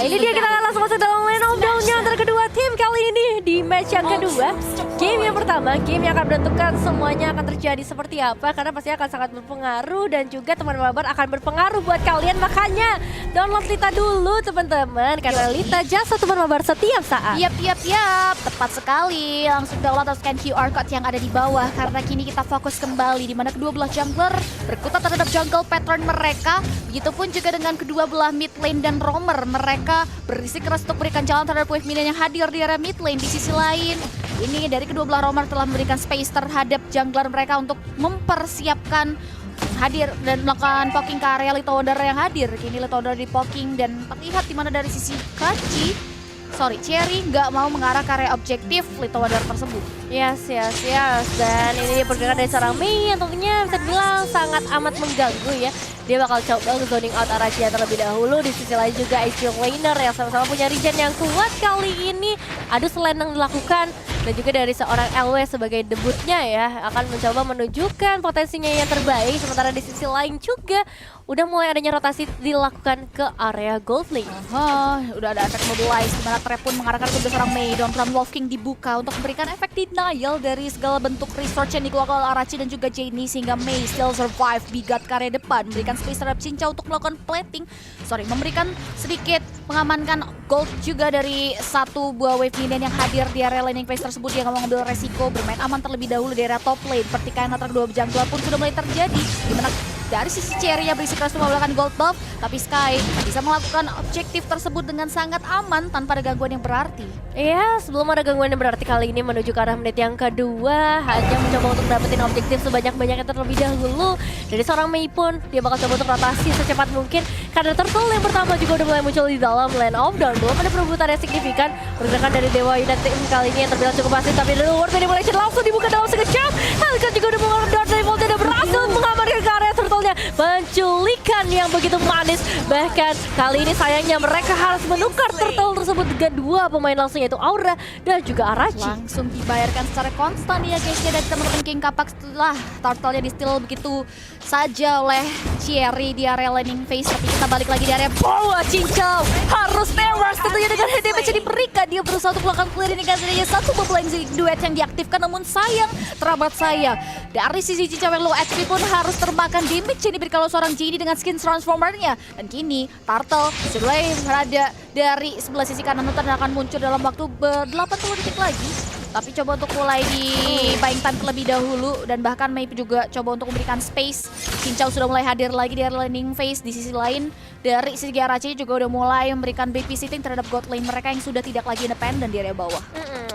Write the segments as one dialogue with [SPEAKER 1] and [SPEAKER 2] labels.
[SPEAKER 1] ini dia kita langsung masuk dalam lane of down-nya antara kedua tim kali ini di match yang kedua. Game yang pertama, game yang akan menentukan semuanya akan terjadi seperti apa, karena pasti akan sangat berpengaruh dan juga teman mabar akan berpengaruh buat kalian. Makanya download Lita dulu teman-teman, karena Lita jasa teman mabar setiap saat.
[SPEAKER 2] Yap, tepat sekali. Langsung download atau scan QR code yang ada di bawah, karena kini kita fokus kembali di mana kedua belah jungler berkutat terhadap jungle pattern mereka. Begitupun juga dengan kedua belah mid lane dan roamer, mereka berisi keras untuk berikan jalan terhadap wave minion yang hadir di area mid lane. Di sisi lain, ini dari kedua belah roamer telah memberikan space terhadap jungler mereka untuk mempersiapkan hadir dan melakukan poking ke area Little Wonder yang hadir. Kini Little Wonder di poking dan terlihat di mana dari sisi Cherry nggak mau mengarah ke area objektif Little Wonder tersebut.
[SPEAKER 1] Yes. Dan ini dia pergerakan dari seorang Mei yang tentunya bisa dibilang sangat amat mengganggu ya. Dia bakal coba zoning out Arachi terlebih dahulu. Di sisi lain juga HQ Laner yang sama-sama punya regen yang kuat kali ini. Adu selendang dilakukan. Dan juga dari seorang LW sebagai debutnya ya, akan mencoba menunjukkan potensinya yang terbaik. Sementara di sisi lain juga udah mulai adanya rotasi dilakukan ke area gold lane.
[SPEAKER 2] Udah ada efek mobilize di mana Trap pun mengarahkan ke seorang Mei. Down from Wolf King dibuka untuk memberikan efek denial dari segala bentuk research yang dikeluarkan oleh Arachi dan juga Jenny, sehingga Mei still survive bigat ke area depan, memberikan space terhadap Cincau untuk melakukan plating. Memberikan sedikit mengamankan gold juga dari satu buah wave minion yang hadir di area laning phase tersebut. Dia nggak mau ngambil resiko, bermain aman terlebih dahulu di area top lane. Pertikaian antara kedua jungler pun sudah mulai terjadi, di mana dari sisi Cherry yang berisi keras menggunakan gold buff, tapi Sky bisa melakukan objektif tersebut dengan sangat aman tanpa ada gangguan yang berarti.
[SPEAKER 1] Iya, sebelum ada gangguan yang berarti kali ini menuju ke arah menit yang kedua, hanya mencoba untuk dapetin objektif sebanyak-banyaknya terlebih dahulu. Dari seorang Mei pun, dia bakal coba untuk rotasi secepat mungkin, karena turtle yang pertama juga udah mulai muncul di dalam lane of down. Belum ada perebutan yang signifikan. Pergerakan dari Dewa United kali ini yang terbilang cukup pasif, tapi The World Manipulation langsung dibuka dalam sekejap. Halikan juga udah mengeluarkan dari Volta dan berhasil mengamankan ke area turtle-nya. Penculikan yang begitu manis. Bahkan kali ini sayangnya mereka harus menukar turtle tersebut dengan dua pemain langsung, yaitu Aura dan juga Arachi.
[SPEAKER 2] Langsung dibayarkan secara konstan ya guysnya dari teman-teman King Kapak setelah turtle-nya di steal begitu saja oleh Cherry di area laning phase. Tapi kita balik lagi di area bawah. Cincau harus tewas tentunya dengan head damage yang diberikan. Dia berusaha untuk melakukan clear ini kan adanya satu bubble duet yang diaktifkan, namun sayang terabat saya. Dari sisi Cincau yang low HP pun harus termakan damage yang diberikan oleh seorang Genie dengan skin transformernya. Dan kini Turtle sudah berada dari sebelah sisi kanan hutan dan akan muncul dalam waktu 80 detik lagi. Tapi coba untuk mulai di buying time terlebih dahulu, dan bahkan Mei juga coba untuk memberikan space. Cincau sudah mulai hadir lagi di area laning phase. Di sisi lain dari sisi Arachi juga udah mulai memberikan babysitting terhadap god lane mereka yang sudah tidak lagi independen di area bawah.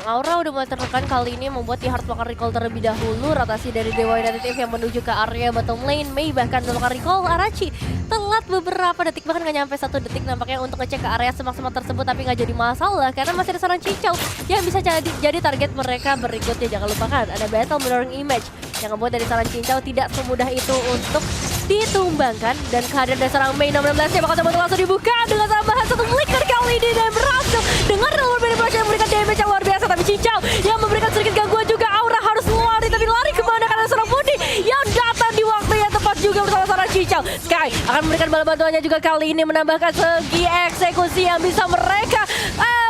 [SPEAKER 1] Aura udah mulai tertekan kali ini, membuat dia harus melakukan recall terlebih dahulu. Rotasi dari Dewa United yang menuju ke area bottom lane. Mei bahkan melakukan recall. Arachi telat beberapa detik, bahkan nggak nyampe 1 detik nampaknya untuk ngecek ke area semak-semak tersebut, tapi nggak jadi masalah karena masih ada seorang Cincau yang bisa jadi target mereka berikutnya. Jangan lupakan ada battle mirroring image yang membuat dari seorang Cincau tidak semudah itu untuk ditumbangkan. Dan kehadiran dari seorang Mei 16 yang bakal coba langsung dibuka dengan tambahan satu flicker kali ini, dan berhasil dengan Roller Manipulation yang memberikan damage yang luar biasa. Tapi Cincau yang memberikan sedikit gangguan juga. Aura harus lari, tapi lari kemana karena seorang Budi yang datang di waktu yang tepat juga bersama seorang Cincau. Sky akan memberikan bala bantuannya juga kali ini, menambahkan segi eksekusi yang bisa mereka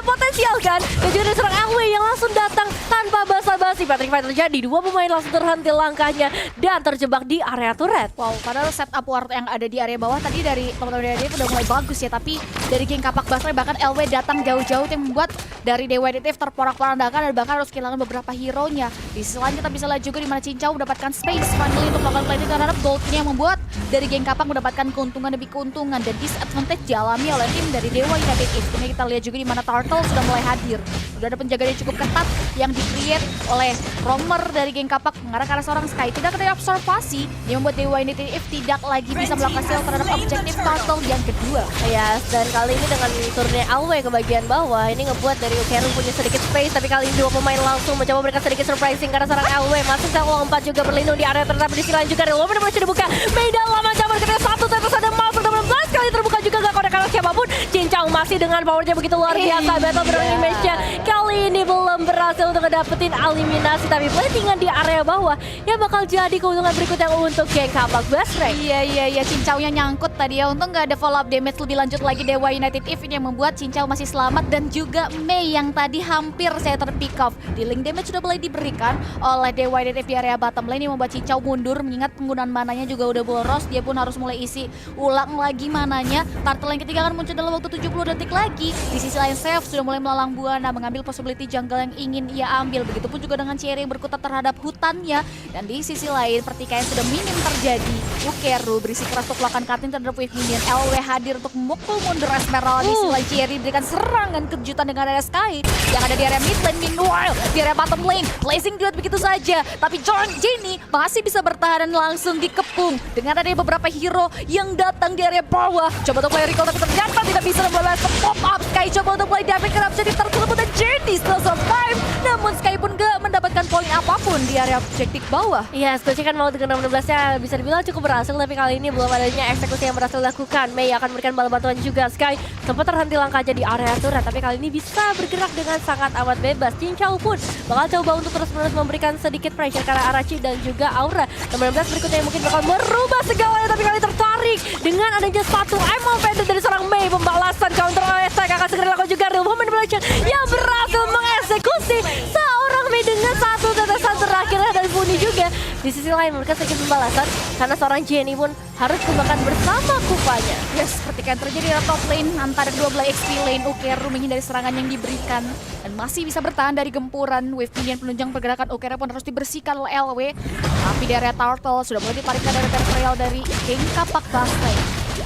[SPEAKER 1] potensialkan. Dan juga ada seorang LW yang langsung datang tanpa basa-basi. Patrick Fight terjadi, dua pemain langsung terhenti langkahnya dan terjebak di area turret.
[SPEAKER 2] Wow, padahal setup ward yang ada di area bawah tadi dari teman-teman dari Dewa udah mulai bagus ya, tapi dari King Kapak Basra bahkan LW datang jauh-jauh yang membuat dari Dewa United terporak-porandakan dan bahkan harus kehilangan beberapa hero-nya. Di sisi lain kita bisa lihat juga di mana Cincau mendapatkan space finally untuk melakukan plating terhadap gold ini, yang membuat dari King Kapak mendapatkan keuntungan demi keuntungan, dan disadvantage dialami oleh tim dari Dewa United. Ini kita lihat juga di mana Turtle sudah mulai hadir. Sudah ada penjagaan yang cukup ketat yang di-create oleh roamer dari King Kapak mengarah ke arah seorang Sky. Tidak ada observasi yang membuat Dewa United tidak lagi bisa melakukan steal terhadap objektif Turtle yang kedua.
[SPEAKER 1] Yes, dan kali ini dengan turunnya LW ke bagian bawah, ini ngebuat dari Ukeru punya sedikit space, tapi kali ini dua pemain langsung mencoba memberikan sedikit surprising karena seorang LW masih Celo 4 juga berlindung di area terdepan. Di sisi lain juga Reload benar-benar sudah dibuka. Mei dalam ancaman ketika satu tetes ada masuk 16 kali terbuka juga, gak konek kalah siapapun. Cincau Cincau masih dengan powernya begitu luar biasa. Battle berani match-nya kali ini belum berhasil untuk ngedapetin eliminasi, tapi platingan di area bawah yang bakal jadi keuntungan berikutnya untuk geng Kapak Basreng.
[SPEAKER 2] Iya, Cincau-nya nyangkut tadi ya. Untung nggak ada follow up damage lebih lanjut lagi Dewa United Eve yang membuat Cincau masih selamat, dan juga Mei yang tadi hampir saya terpick off. Dealing damage sudah mulai diberikan oleh Dewa United Eve di area bottom lane yang membuat Cincau mundur, mengingat penggunaan mananya juga udah boros. Dia pun harus mulai isi ulang lagi mananya. Turtle yang ketiga akan muncul dalam waktu 70 detik lagi. Di sisi lain Seth sudah mulai melalang buana mengambil possibility jungle yang ingin ia ambil. Begitupun juga dengan Cherry yang berkutat terhadap hutannya. Dan di sisi lain pertikaian sudah minim terjadi. Ukeru berisi keras untuk melakukan cutting terhadap wave minion. LW hadir untuk memukul mundur Esmeralda. Di sisi lain Cherry diberikan serangan kejutan dengan area Sky yang ada di area mid lane. Meanwhile di area bottom lane blazing duet begitu saja, tapi Jenny masih bisa bertahan dan langsung dikepung dengan ada beberapa hero yang datang di area bawah. Coba untuk play recall tapi ternyata tidak bisa membalas pop up. Sky coba untuk play damage kerap jadi terselebut dan Jenny still survive, namun Sky pun gak mendapatkan poin apapun di area objektif bawah.
[SPEAKER 1] Iya, eksekusi kan mau dengan 16-nya bisa dibilang cukup berhasil, tapi kali ini belum adanya eksekusi yang berhasil dilakukan. Mei akan memberikan bala bantuan juga. Sky sempat terhenti langkahnya di area turret, tapi kali ini bisa bergerak dengan sangat amat bebas. Cincau pun bakal coba untuk terus-menerus memberikan sedikit pressure karena Arachi dan juga Aura. Nomor 16 berikutnya yang mungkin bakal merubah segalanya, tapi kali tertarik dengan adanya satu Emerald Pendant dari seorang Mei. Pembalasan counter Estek akan segera dilakukan juga. Real Moment Blade yang berhasil mengeksekusi seorang Mei dengan satu tetesan terakhirnya dari Funi juga. Di sisi lain mereka sedikit pembalasan karena seorang Jenny pun harus kembangkan bersama kupanya.
[SPEAKER 2] Yes, seperti yang terjadi di top lane antara kedua belah XP lane. Ukeru menghindari serangan yang diberikan dan masih bisa bertahan dari gempuran wave minion penunjang pergerakan. Ukeru pun harus dibersihkan oleh LW. Tapi di area Turtle sudah mulai ditarikkan dari territorial dari geng Kapak Basreng.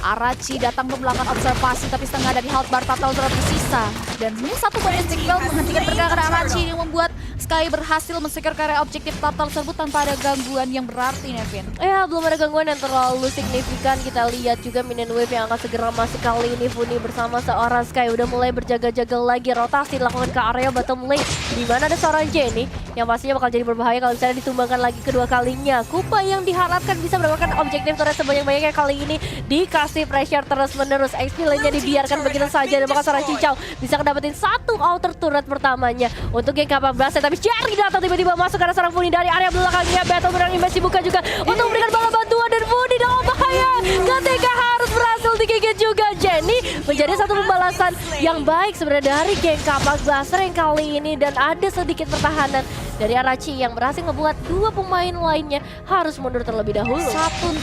[SPEAKER 2] Arachi datang melakukan observasi, tapi setengah dari health bar Turtle sudah tersisa. Dan ini satu ballistic belt menghentikan pergerakan Arachi yang membuat Sky berhasil men-secure area objektif Turtle tersebut tanpa ada gangguan yang berarti, Nevin.
[SPEAKER 1] Ya, belum ada gangguan yang terlalu signifikan. Kita lihat juga minion wave yang akan segera masuk kali ini. Funi bersama seorang Sky udah mulai berjaga-jaga lagi. Rotasi dilakukan ke area bottom lane, di mana ada seorang Jenny yang pastinya bakal jadi berbahaya kalau misalnya ditumbangkan lagi kedua kalinya. Kupa yang diharapkan bisa mendapatkan objektif turret sebanyak-banyaknya kali ini dikasih pressure terus-menerus. XP lainnya dibiarkan begitu saja, dan bakal seorang Cincau bisa dapetin satu outer turret pertamanya untuk geng Kapak Basreng. Tapi Cherry datang tiba-tiba masuk karena seorang Funi dari area belakangnya. Battle berang image dibuka juga untuk memberikan bala bantuan, dan Funi dalam bahaya ketika harus berhasil digigit juga. Jenny menjadi satu pembalasan yang baik sebenarnya dari geng Kapak Basreng kali ini, dan ada sedikit pertahanan dari Arachi yang berhasil membuat dua pemain lainnya harus mundur terlebih dahulu.
[SPEAKER 2] 1-1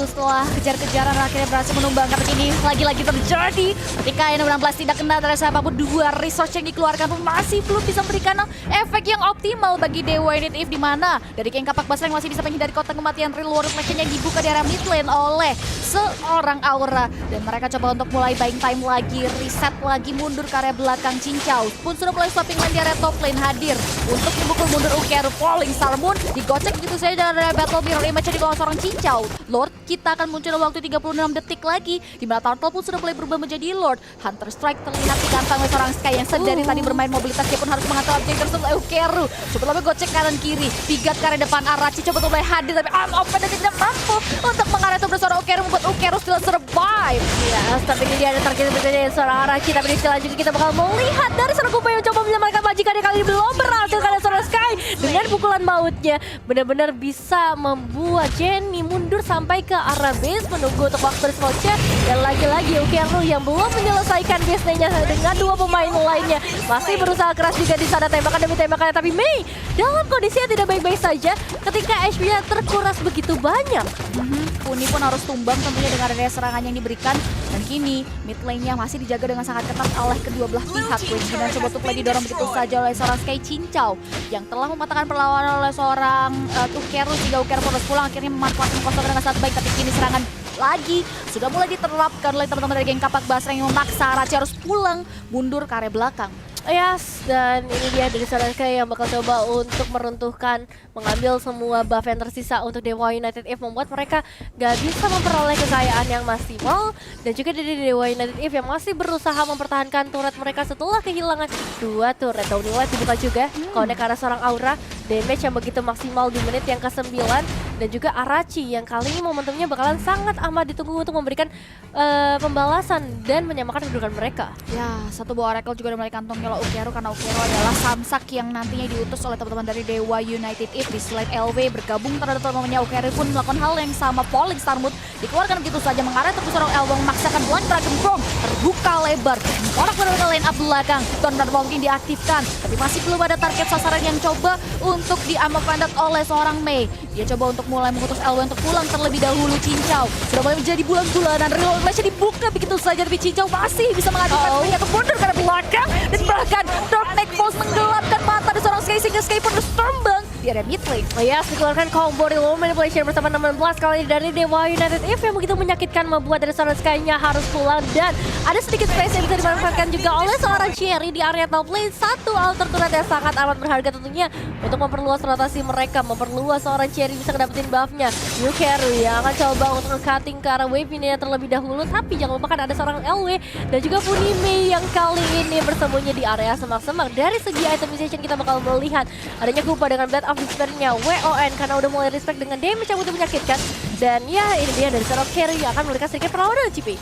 [SPEAKER 2] setelah kejar-kejaran akhirnya berhasil menumbangkan. Ini lagi-lagi terjadi ketika N16 tidak kena dari siapapun. Dua resource yang dikeluarkan pun masih belum bisa memberikan efek yang optimal bagi Dewa United Eve, di mana dari geng Kapak Basreng masih bisa menghindari kotak kematian. Real World Reflection yang dibuka di area mid lane oleh seorang Aura, dan mereka coba untuk mulai buying time lagi, reset lagi, mundur ke area belakang. Cincau pun sudah mulai swapping lane di area top lane, hadir untuk memukul mundur Ukeru. Falling Star Moon digocek gitu saja dari area battle mirror image di bawah seorang Cincau. Lord kita akan muncul dalam waktu 36 detik lagi, di mana Turtle pun sudah mulai berubah menjadi Lord. Hunter Strike terlihat dikantang oleh seorang Sky yang sedari tadi bermain mobilitas. Dia pun harus mengatur objek tersebut. Ukeru coba lebih gocek kanan kiri, pigat ke area depan. Arachi coba untuk mulai hadir, tapi arm open dan tidak mampu untuk mengarah itu bersama Ukeru, membuat Ukeru still survive.
[SPEAKER 1] Ya, tapi ini dia ada target berikutnya seorang Arachi, tapi di sisi juga kita bakal melihat dari seorang Kupa yang coba menyelamatkan majikannya. Kali ini belum berhasil karena seorang Sky dengan pukulan mautnya benar-benar bisa membuat Jenny mundur sampai ke arah base menunggu untuk waktu response-nya. Dan lagi-lagi Ukeru yang belum menyelesaikan base-nya dengan dua pemain lainnya masih berusaha keras juga di sana, tembakan demi tembakan. Tapi Mei dalam kondisi yang tidak baik-baik saja ketika HP-nya terkuras begitu banyak.
[SPEAKER 2] Funi pun harus tumbang tentunya dengan adanya serangan yang diberikan. Dan kini mid lane-nya masih dijaga dengan sangat ketat oleh kedua belah pihak. Dan coba untuk lagi didorong begitu saja oleh seorang Sky Cincau yang telah mematahkan perlawanan oleh seorang Ukeru, sehingga Ukeru harus pulang, akhirnya memanfaatkan kosong dengan sangat baik. Tapi kini serangan lagi sudah mulai diterapkan oleh teman-teman dari geng Kapak Basreng yang memaksa Arachi harus pulang mundur ke area belakang.
[SPEAKER 1] Yes, dan ini dia dari seorang Sky yang bakal coba untuk meruntuhkan, mengambil semua buff yang tersisa untuk Dewa United Eve, membuat mereka gak bisa memperoleh kekayaan yang maksimal. Dan juga dari Dewa United Eve yang masih berusaha mempertahankan turret mereka setelah kehilangan dua turret. Downy Light dibuka juga, connect ke arah seorang Aura, damage yang begitu maksimal di menit yang ke-9. dan juga Arachi yang kali ini momentumnya bakalan sangat amat ditunggu untuk memberikan pembalasan dan menyamakan kedudukan mereka.
[SPEAKER 2] Ya, satu buah Oracle juga udah mulai kantongnya oleh Ukero karena Ukero adalah Samsak yang nantinya diutus oleh teman-teman dari Dewa United If di slide LW bergabung terhadap teman-temannya. Ukero pun melakukan hal yang sama. Falling Star Mood dikeluarkan begitu saja mengarah terus seorang LW memaksakan Blank Dragon Bomb terbuka lebar. Orang benar-benar line up belakang. Thunder mungkin diaktifkan, tapi masih belum ada target sasaran yang coba untuk diamankan oleh seorang Mei. Dia coba untuk mulai mengutus LW untuk pulang terlebih dahulu. Cincau sudah mulai menjadi bulan-bulanan. Reload flashnya dibuka begitu saja, tapi Cincau masih bisa mengajukan dirinya untuk mundur karena belakang. Dan bahkan Dark Neck Force menggelapkan mata di seorang Sky sehingga Sky pun harus terbang di area mid lane.
[SPEAKER 1] Yes, dikeluarkan combo Reload Manipulation bersama 16 kali dari Dewa United If yang begitu menyakitkan membuat dari seorang Sky-nya harus pulang. Dan ada sedikit space yang bisa dimanfaatkan juga oleh seorang Cherry di area top lane. Satu alter turret yang sangat amat berharga tentunya untuk memperluas rotasi mereka, memperluas seorang Cherry bisa ngedapetin buff-nya. Ukero yang akan coba untuk nge-cutting ke arah wave ini terlebih dahulu, tapi jangan lupakan ada seorang LW dan juga Funime yang kali ini bersembunyi di area semak-semak. Dari segi itemization kita bakal melihat adanya Kupa dengan Blade of Despair-nya WON karena udah mulai respect dengan damage yang begitu menyakitkan. Dan ya ini dia dari seorang Cherry yang akan memberikan sedikit perlawanan CP.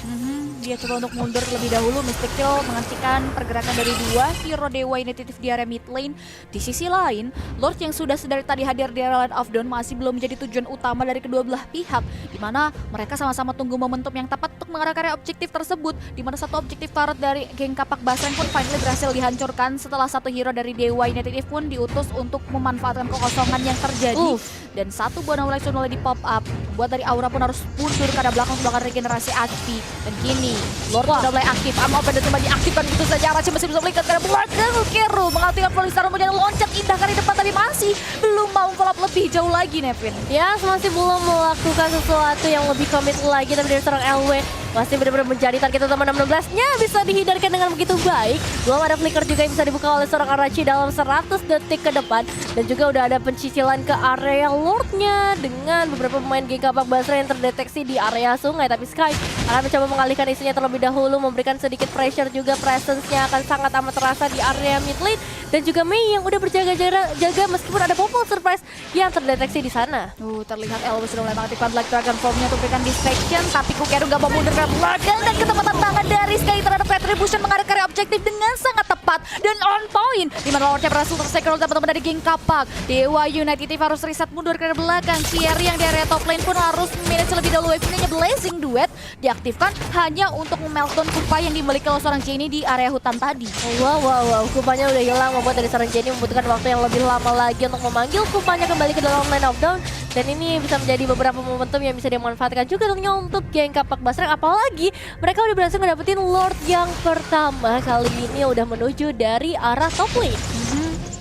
[SPEAKER 2] Dia coba untuk mundur terlebih dahulu. Mystic Kill menghentikan pergerakan dari dua hero Dewa United di area mid lane. Di sisi lain, Lord yang sudah dari tadi hadir di area Land of Dawn masih belum menjadi tujuan utama dari kedua belah pihak, di mana mereka sama-sama tunggu momentum yang tepat untuk mengarah ke area objektif tersebut, di mana satu objektif turret dari geng Kapak Basreng pun finally berhasil dihancurkan setelah satu hero dari Dewa United pun diutus untuk memanfaatkan kekosongan yang terjadi. Dan satu buah Naula sudah mulai di pop up, membuat dari Aura pun harus mundur ke arah belakang regenerasi HP. Dan kini Lord sudah mulai aktif, Armor Open dan coba diaktifkan begitu saja. Arachi masih bisa melihat karena belakang. Ukero mengaktifkan Falling Star Mood yang loncat indah kali depan, tapi masih belum mau follow up lebih jauh lagi Nevin.
[SPEAKER 1] Ya, masih belum melakukan sesuatu yang lebih komit lagi, tapi dari seorang LW masih benar-benar menjadi target utama 16-nya bisa dihindarkan dengan begitu baik. Belum ada flicker juga yang bisa dibuka oleh seorang Arachi dalam 100 detik ke depan. Dan juga udah ada pencicilan ke area Lordnya dengan beberapa pemain geng Kapak Basreng yang terdeteksi di area sungai. Tapi Sky akan mencoba mengalihkan isunya terlebih dahulu, memberikan sedikit pressure juga, presence-nya akan sangat amat terasa di area mid lane. Dan juga Mei yang udah berjaga-jaga meskipun ada Popol Surprise yang terdeteksi di sana.
[SPEAKER 2] Terlihat Elwo sudah mulai mengaktifkan Black Dragon Form-nya untuk berikan distraction, tapi Ukero gak mau mundur ke belakang dan ketepatan tangan dari Sky terhadap Retribution mengarah ke area objektif dengan sangat tepat dan on point. Di mana Lordnya berhasil tersecure oleh teman-teman dari geng Kapak. Dewa United harus reset mundur ke area belakang. Cherry yang di area top lane pun harus manage lebih dahulu. Wave-nya Blazing Duet diaktifkan hanya untuk meltdown Kupa yang dimiliki oleh seorang Jenny di area hutan tadi.
[SPEAKER 1] Wow, Kupanya udah hilang, membuat dari seorang Jenny membutuhkan waktu yang lebih lama lagi untuk memanggil Kupanya kembali ke dalam Land of Dawn. Dan ini bisa menjadi beberapa momentum yang bisa dimanfaatkan juga tentunya untuk geng Kapak Basreng. Apalagi mereka udah berhasil ngedapetin Lord yang pertama kali ini udah menuju dari arah top lane.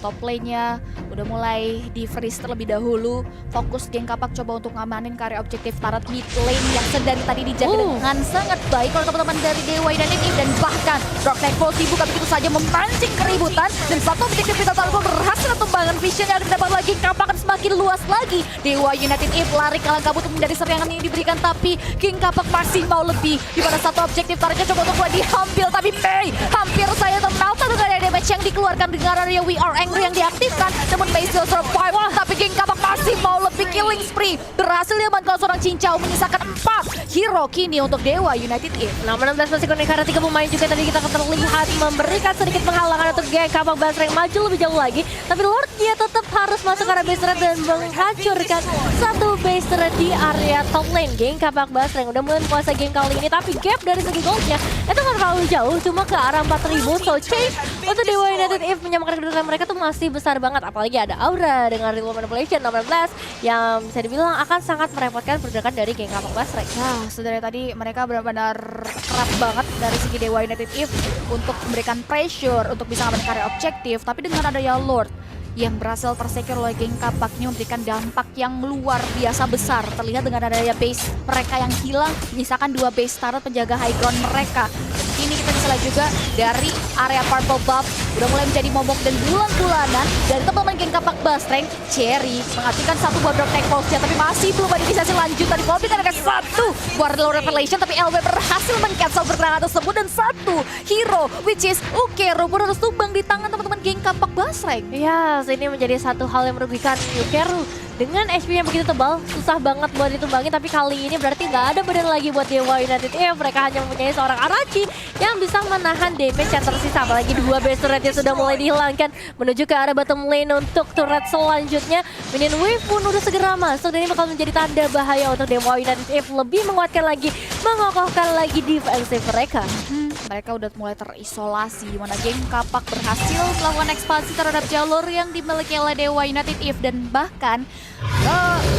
[SPEAKER 2] Top lane-nya udah mulai di freeze terlebih dahulu. Fokus geng Kapak coba untuk ngamanin ke area objektif turret mid lane yang sedari tadi dijaga dengan sangat baik oleh teman-teman dari Dewa United dan bahkan Dark Neck Force dibuka begitu saja memancing keributan dan satu objektif kita tahu berhasil untuk membangun vision yang didapat lagi. Kapak akan semakin luas lagi. Dewa United lari kalang kabut dari serangan ini diberikan, tapi King Kapak masih mau lebih. Di mana satu objektif turretnya coba untuk diambil, tapi Mei hampir saya termelta dengan ada damage yang dikeluarkan dengan area We Are Angry yang diaktifkan. Namun Mei still survive, tapi King Kapak masih mau lebih. Killing spree berhasil diamankan seorang Cincau, menyisakan 4 hero kini untuk Dewa United If.
[SPEAKER 1] Nah, 16 masih konek karena 3 pemain juga tadi kita terlihat memberikan sedikit penghalangan untuk geng Kapak Basreng maju lebih jauh lagi. Tapi Lordnya tetap harus masuk ke area base turret dan menghancurkan satu base turret di area top lane. Geng Kapak Basreng udah mulai menguasai game kali ini, tapi gap dari segi goldnya itu nggak terlalu jauh, cuma ke arah 4.000. So change untuk Dewa United If menyamakan kedudukan mereka tuh masih besar banget. Apalagi ada Aura dengan Real Manipulation 16 yang bisa dibilang akan sangat merepotkan pergerakan dari geng Kapak Basreng.
[SPEAKER 2] Nah, sebenarnya tadi mereka benar-benar keras banget dari segi Dewa United If untuk memberikan pressure untuk bisa ngapain karya objektif, tapi dengan adanya Lord yang berhasil tersecure oleh geng Kapaknya memberikan dampak yang luar biasa besar. Terlihat dengan adanya base mereka yang hilang, menyisakan 2 base turret penjaga high ground mereka. Dan kini kita bisa lihat juga dari area purple buff udah mulai menjadi momok dan bulan-bulanan dari teman-teman geng Kapak Basreng. Cherry mengaktifkan satu buah drop tank pulse tapi masih belum ada inisiasi lanjut dari Kobe karena ada satu Warlord Revelation, tapi LW berhasil men-cancel pergerakan tersebut dan satu hero which is Ukero pun harus tumbang di tangan teman-teman geng Kapak Basreng.
[SPEAKER 1] Ya, ini menjadi satu hal yang merugikan Ukeru. Dengan HP yang begitu tebal, susah banget buat ditumbangin. Tapi kali ini berarti nggak ada beban lagi buat Dewa United. Mereka hanya mempunyai seorang Arachi yang bisa menahan damage yang tersisa. Apalagi dua base turret yang sudah mulai dihilangkan menuju ke arah bottom lane untuk turret selanjutnya. Minion wave pun udah segera masuk dan ini bakal menjadi tanda bahaya untuk Dewa United. Lebih menguatkan lagi, mengokohkan lagi defensive mereka.
[SPEAKER 2] Mereka udah mulai terisolasi, di mana geng Kapak berhasil melakukan ekspansi terhadap jalur yang dimiliki oleh Dewa United dan bahkan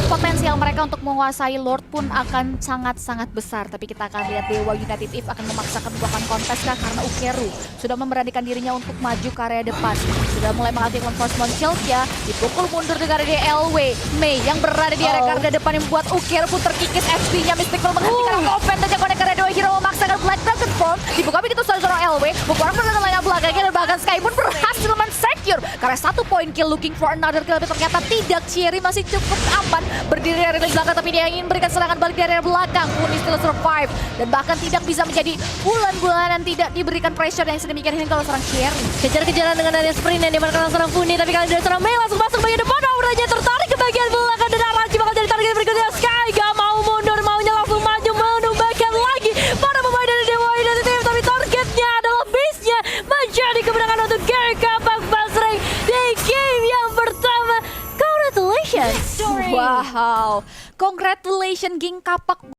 [SPEAKER 2] potensial mereka untuk menguasai Lord pun akan sangat-sangat besar. Tapi kita akan lihat Dewa United akan memaksakan bukan kontes kah, karena Ukeru sudah memberanikan dirinya untuk maju ke area depan. Sudah mulai mengaktifkan Force Mount Shield-nya, dipukul mundur dengan area LW. Mei yang berada di area garda depan yang membuat Ukeru pun terkikis HP-nya. Mystical menghentikan open dan jagoan karena Dewa Hero memaksakan Black Dragon Form. Dibuka begitu seorang LW, bukuan pergerakan lainnya belakangnya dan bahkan Sky pun berhasil men-secure. Karena satu point kill looking for another kill, tapi ternyata tidak. Cherry masih cukup aman berdiri dari belakang, tapi dia ingin berikan serangan balik dari area belakang. Puni still survive dan bahkan tidak bisa menjadi bulan-bulanan, tidak diberikan pressure yang sedemikian ini kalau seorang Cherry.
[SPEAKER 1] Kejar-kejaran dengan area sprint yang dimainkan oleh seorang Puni, tapi kali ini dari seorang Mei langsung masuk bagian depan. Auranya tertarik ke bagian belakang dan Arachi bakal jadi target berikutnya. Sky gak mau mundur, maunya langsung maju menumbakan lagi para pemain dari Dewa United, tapi targetnya adalah base-nya menjadi kemenangan untuk geng Kapak Basreng di game yang pertama. Congratulations!
[SPEAKER 2] Wow, congratulations geng Kapak